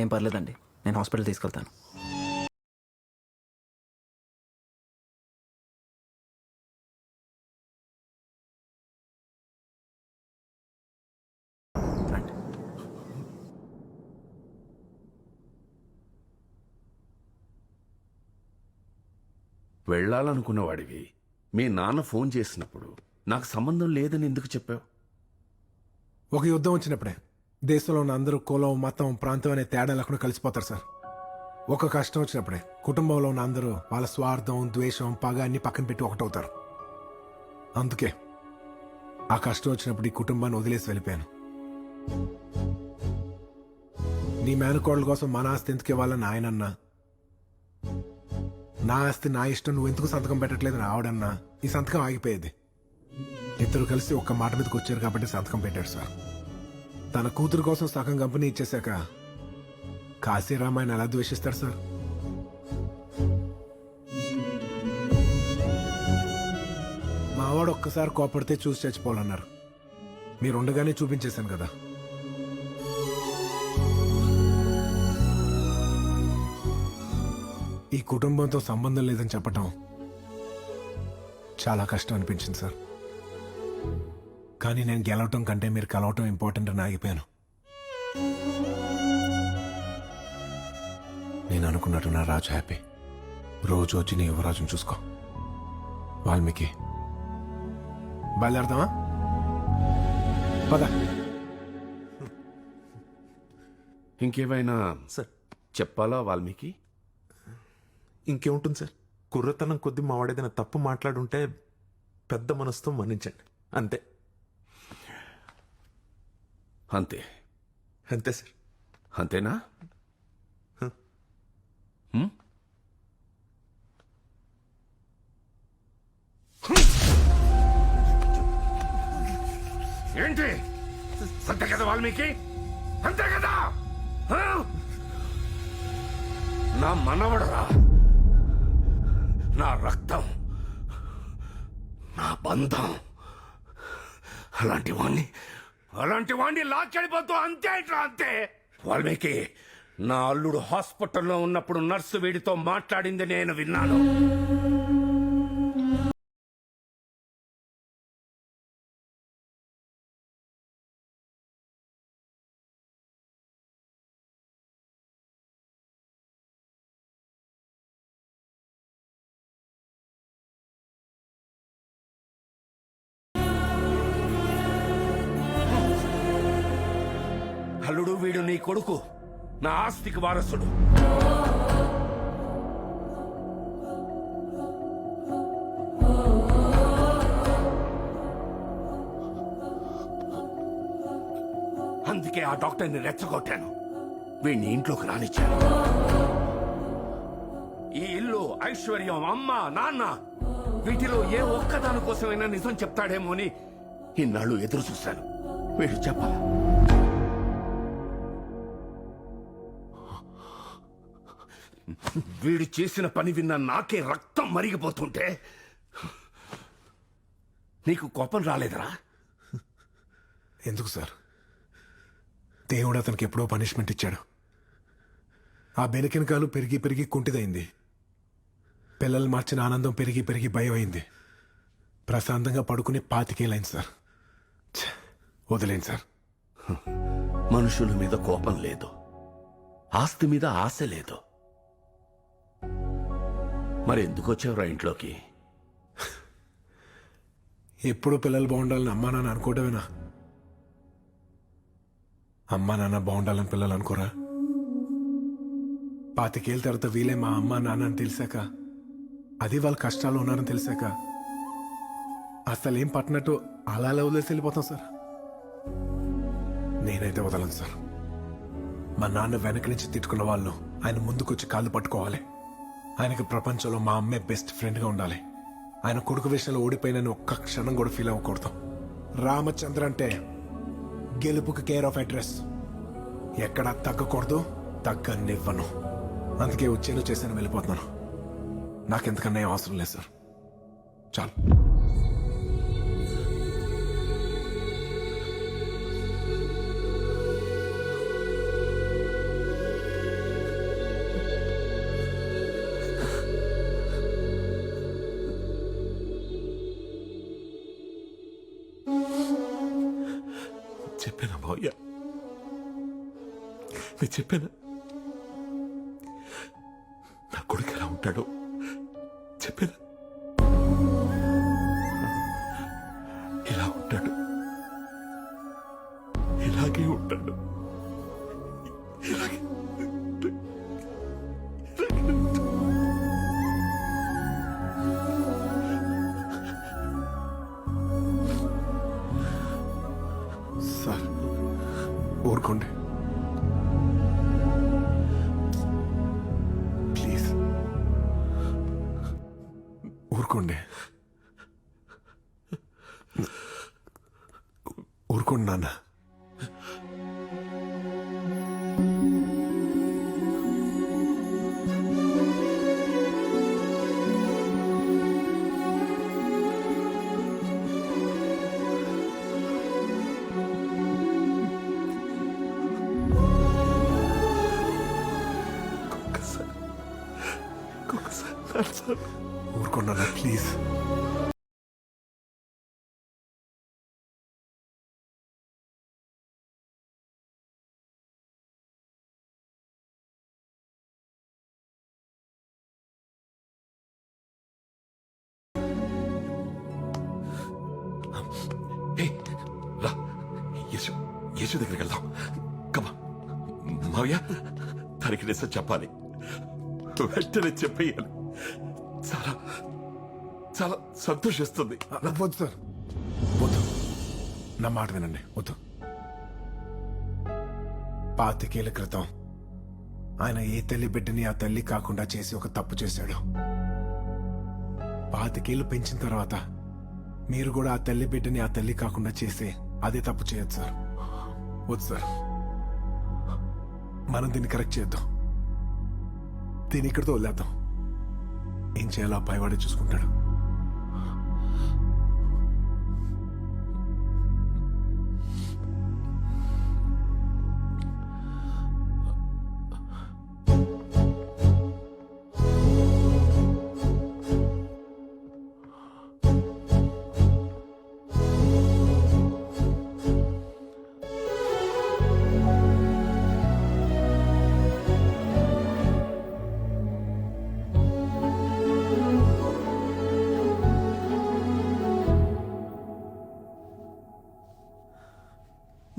ఏం పర్లేదండి, నేను హాస్పిటల్ తీసుకెళ్తాను. రండి. వెళ్ళాలనుకున్నవాడివి మీ నాన్న ఫోన్ చేసినప్పుడు నాకు సంబంధం లేదని ఎందుకు చెప్పావు? ఒక యుద్ధం వచ్చినప్పుడే దేశంలో ఉన్న అందరూ కులం, మతం, ప్రాంతం అనే తేడా లేకుండా కలిసిపోతారు సార్. ఒక కష్టం వచ్చినప్పుడే కుటుంబంలో ఉన్న అందరూ వాళ్ళ స్వార్థం, ద్వేషం, పగ అన్ని పక్కన పెట్టి ఒకటవుతారు. అందుకే ఆ కష్టం వచ్చినప్పుడు ఈ కుటుంబాన్ని వదిలేసి వెళ్ళిపోయాను. నీ మేనకోడల కోసం మన ఆస్తి ఎందుకు ఇవ్వాలని ఆయనన్నా, నా ఆస్తి నా ఇష్టం నువ్వు ఎందుకు సంతకం పెట్టట్లేదని ఆవిడన్నా ఈ సంతకం ఆగిపోయేది. ఇద్దరు కలిసి ఒక్క మాట మీదకి వచ్చారు కాబట్టి సంతకం పెట్టాడు సార్. తన కూతురు కోసం సగం కంపెనీ ఇచ్చేశాక కాశీరామాయణ ఎలా ద్వేషిస్తాడు సార్? మావాడు ఒక్కసారి కోపడితే చూసి చచ్చిపోవాలన్నారు. మీరుండగానే చూపించేశాను కదా. ఈ కుటుంబంతో సంబంధం లేదని చెప్పటం చాలా కష్టం అనిపించింది సార్. కానీ నేను గెలవటం కంటే మీరు కలవటం ఇంపార్టెంట్ అని ఆగిపోయాను. నేను అనుకున్నట్టు నా రాజు హ్యాపీ. రోజు వచ్చి నీ యువరాజుని చూసుకో. వాల్మీకి బయలుదేరదామా? పద. ఇంకేమైనా సార్ చెప్పాలా వాల్మీకి? ఇంకేముంటుంది సార్, కుర్రతనం కొద్దీ మావాడేదైనా తప్పు మాట్లాడుంటే పెద్ద మనసుతో మన్నించండి, అంతే. అంతే అంతే సార్. అంతేనా? ఏంటి అంతే కదా వాల్మీకి? అంతే కదా? హ? నా మనవడరా, నా రక్తం, నా బంధం. అలాంటి వాణ్ణి లాక్కెళ్ళిపోతూ అంతే ఇట్లా అంతే. వాల్మీకి, నా అల్లుడు హాస్పిటల్లో ఉన్నప్పుడు నర్సు వీడితో మాట్లాడింది నేను విన్నాను. అల్లుడు వీడు నీ కొడుకు, నా ఆస్తికి వారసుడు. అందుకే ఆ డాక్టర్ని రెచ్చగొట్టాను, వీడిని ఇంట్లోకి రానిచ్చాను. ఈ ఇల్లు, ఐశ్వర్యం, అమ్మ, నాన్న, వీటిలో ఏ ఒక్కదాని కోసమైనా నిజం చెప్తాడేమో అని ఇన్నాళ్ళు ఎదురు చూశాను. వీడు చెప్పాల. వీడు చేసిన పని విన్న నాకే రక్తం మరిగిపోతుంటే నీకు కోపం రాలేదురా? ఎందుకు సార్? దేవుడు అతనికి ఎప్పుడో పనిష్మెంట్ ఇచ్చాడు. ఆ బెనకెనకాలు పెరిగి పెరిగి కుంటిదైంది. పిల్లలు మార్చిన ఆనందం పెరిగి పెరిగి భయం అయింది. ప్రశాంతంగా పడుకుని 25 ఏళ్ళైంది సార్. వదిలేండి సార్. మనుషుల మీద కోపం లేదు, ఆస్తి మీద ఆశ లేదు. మరి ఎందుకు వచ్చావురా ఇంట్లోకి? ఎప్పుడు పిల్లలు బాగుండాలని అమ్మా నాన్న అనుకోవడమేనా? అమ్మా నాన్న బాగుండాలని పిల్లలు అనుకోరా? 25 ఏళ్ళ తర్వాత వీలే మా అమ్మా నాన్న అని తెలిసాక, అది వాళ్ళ కష్టాలు ఉన్నారని తెలిసాక అసలేం పట్టినట్టు అలా వదిలేసి వెళ్ళిపోతాం సార్. నేనైతే వదలను సార్. మా నాన్న వెనక నుంచి తిట్టుకున్న వాళ్ళు ఆయన ముందుకొచ్చి కాళ్ళు పట్టుకోవాలి. ఆయనకి ప్రపంచంలో మా అమ్మే బెస్ట్ ఫ్రెండ్గా ఉండాలి. ఆయన కొడుకు విషయంలో ఓడిపోయినని ఒక్క క్షణం కూడా ఫీల్ అవ్వకూడదు. రామచంద్ర అంటే గెలుపుకి కేర్ ఆఫ్ అడ్రస్. ఎక్కడా తగ్గకూడదు, తగ్గనివ్వను. అందుకే వచ్చేను చేశాను, వెళ్ళిపోతున్నాను. నాకెంతకన్నా ఏం అవసరం లేదు సార్. చాలు. చెప్పానా మావయ్య? నేను చెప్పానా నా కొడుకు ఎలా ఉంటాడో? చెప్పానా? ఇలా ఉంటాడు, ఇలాగే ఉంటాడు, ఇలాగే. సార్ ఊరుకోండి ప్లీజ్, ఊరుకోండి, ఊరుకోండి నాన్న. ఊరుకోండి నాన్న ప్లీజ్. Hey, రా, యేసు యేసు దగ్గరికి వెళ్దాం. కమా మావయ్య, తనకి నిజం చెప్పాలి, వెంటనే చెప్పేయాలి. చాలా చాలా సంతోషిస్తుంది. వద్దు సార్, వద్దు, నా మాట వినండి, వద్దు. 25 ఏళ్ల క్రితం ఆయన ఏ తల్లి బిడ్డని ఆ తల్లి కాకుండా చేసి ఒక తప్పు చేశాడు. 25 ఏళ్ళు పెంచిన తర్వాత మీరు కూడా ఆ తల్లి బిడ్డని ఆ తల్లి కాకుండా చేసి అదే తప్పు చేయొచ్చు సార్. వద్దు సార్, మనం దీన్ని కరెక్ట్ చేద్దాం. దీన్ని ఇక్కడితో వదిలేద్దాం. ఏం చేయాలో ఆ పైవాడే చూసుకుంటాడు.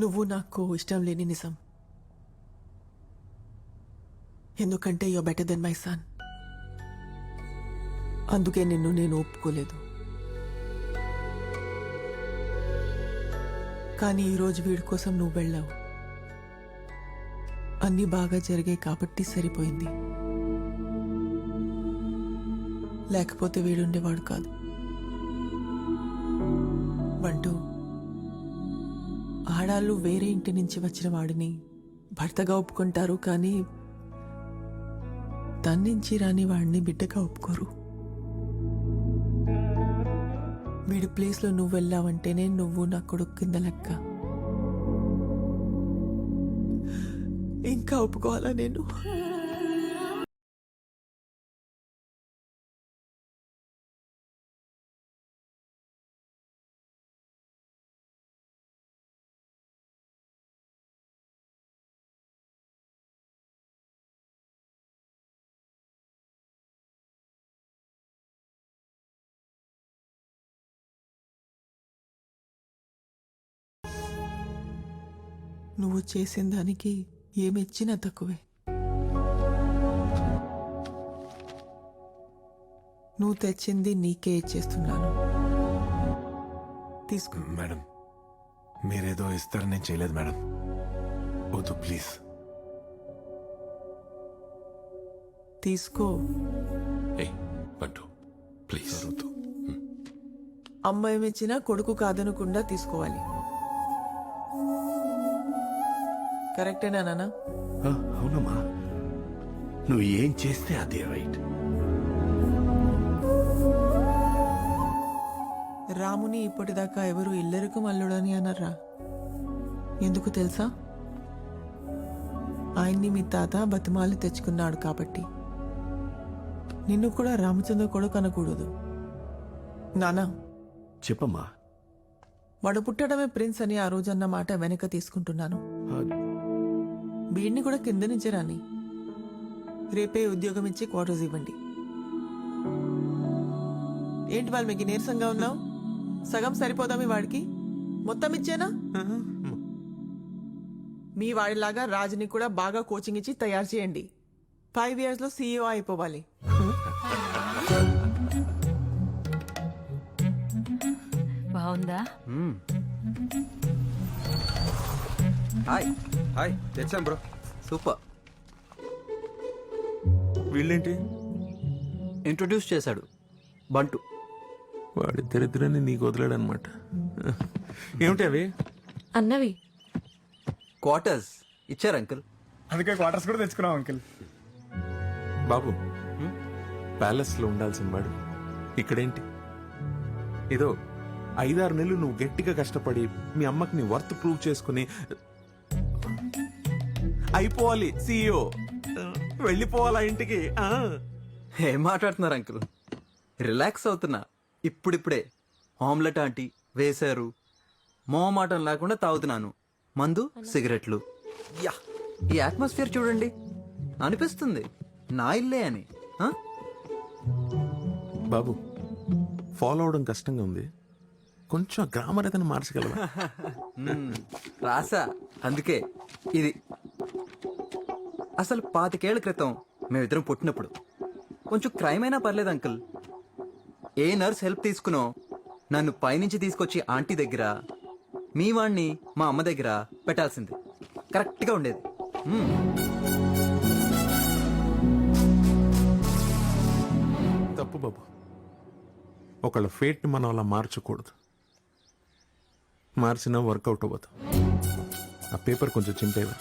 నువ్వు నాకు ఇష్టం లేని నిజం. ఎందుకంటే you better than my son. అందుకే నిన్ను నేను ఒప్పుకోలేదు. కానీ ఈరోజు వీడి కోసం నువ్వు వెళ్ళావు. అన్నీ బాగా జరిగాయి కాబట్టి సరిపోయింది. లేకపోతే వీడుండేవాడు కాదు. బంటూ, ఆడాళ్ళు వేరే ఇంటి నుంచి వచ్చిన వాడిని భర్తగా ఒప్పుకుంటారు, కానీ తన్నించి రాని వాడిని బిడ్డగా ఒప్పుకోరు. వీడి ప్లేస్లో నువ్వు వెళ్ళావంటేనే నువ్వు నా కొడుకు కింద లెక్క. ఇంకా ఒప్పుకోవాలా నేను? నువ్వు చేసిన దానికి ఏమిచ్చినా తక్కువే. నువ్వు తెచ్చింది నీకే ఇచ్చేస్తున్నాను. తీసుకో. మేడం, మీరేదో ఇస్తారని నేను చేయలేదు మేడం. వద్దు ప్లీజ్. తీసుకో. ఏయ్ బంటు, ప్లీజ్. వద్దు. అమ్మ ఏమిచ్చినా కొడుకు కాదనకుండా తీసుకోవాలి. కరెక్టేనా నాన్న? అవునమ్మా, నువ్వు ఏం చేస్తే అదే రైట్. రాముని ఇప్పటిదాకా ఎవరు ఇల్లరికి మల్లుడని అనర్రా. ఎందుకు తెలుసా? ఆయన్ని మీ తాత బతిమాలి తెచ్చుకున్నాడు కాబట్టి. నిన్ను కూడా రామచంద్ర కొడుకు అనకూడదు. నానా, చెప్పమ్మా. వాడు పుట్టడమే ప్రిన్స్ అని ఆ రోజన్న మాట వెనక తీసుకుంటున్నాను. వీడిని కూడా కింద నుంచే రాని. రేపే ఉద్యోగం ఇచ్చి క్వార్టర్స్ ఇవ్వండి. ఏంటి వాళ్ళు మీకు నీరసంగా ఉన్నావు? సగం సరిపోదా మీ వాడికి? మొత్తం ఇచ్చేనా? మీ వాడిలాగా రాజుని కూడా బాగా కోచింగ్ ఇచ్చి తయారు చేయండి. 5 years లో CEO అయిపోవాలి. బాగుందా? హాయ్ హాయ్ తెచ్చాం బ్రో. సూపర్. వీళ్ళేంటి? ఇంట్రొడ్యూస్ చేశాడు బంటు. వాడి దరిద్రాన్ని నీకు వదిలాడనమాట. ఏమిటి అవి? అన్నవి క్వార్టర్స్ ఇచ్చారు అంకుల్. అందుకే క్వార్టర్స్ కూడా తెచ్చుకున్నాం అంకిల్. బాబు, ప్యాలెస్ లో ఉండాల్సిన వాడు ఇక్కడేంటి? ఏదో 5-6 నెలలు నువ్వు గట్టిగా కష్టపడి మీ అమ్మకి నీ వర్త్ ప్రూవ్ చేసుకుని అయిపోవాలి CEO, వెళ్ళిపోవాలా ఇంటికి. ఏం మాట్లాడుతున్నారు అంకుల్? రిలాక్స్ అవుతున్నా. ఇప్పుడిప్పుడే ఆమ్లెట్ ఆంటీ వేశారు, మొహమాటం లేకుండా తాగుతున్నాను. మందు సిగరెట్లు. యా, ఈ అట్మాస్ఫియర్ చూడండి, అనిపిస్తుంది నా ఇల్లే అని. ఆ? బాబు, ఫాలో అవడం కష్టంగా ఉంది, కొంచెం గ్రామర్ ఏదైనా మార్చగలవా? రాసా, అందుకే ఇది. అసలు 25 ఏళ్ల క్రితం మేమిద్దరం పుట్టినప్పుడు కొంచెం క్రైమ్ అయినా పర్లేదు అంకుల్. ఏ నర్స్ హెల్ప్ తీసుకునో నన్ను పైనుంచి తీసుకొచ్చి ఆంటీ దగ్గర, మీ వాణ్ణి మా అమ్మ దగ్గర పెట్టాల్సింది. కరెక్ట్గా ఉండేది. తప్పు బాబు, ఒకళ్ళ ఫేట్ని మనం అలా మార్చకూడదు. మార్చినా వర్కౌట్ అవ్వదు. ఆ పేపర్ కొంచెం చింపేవా?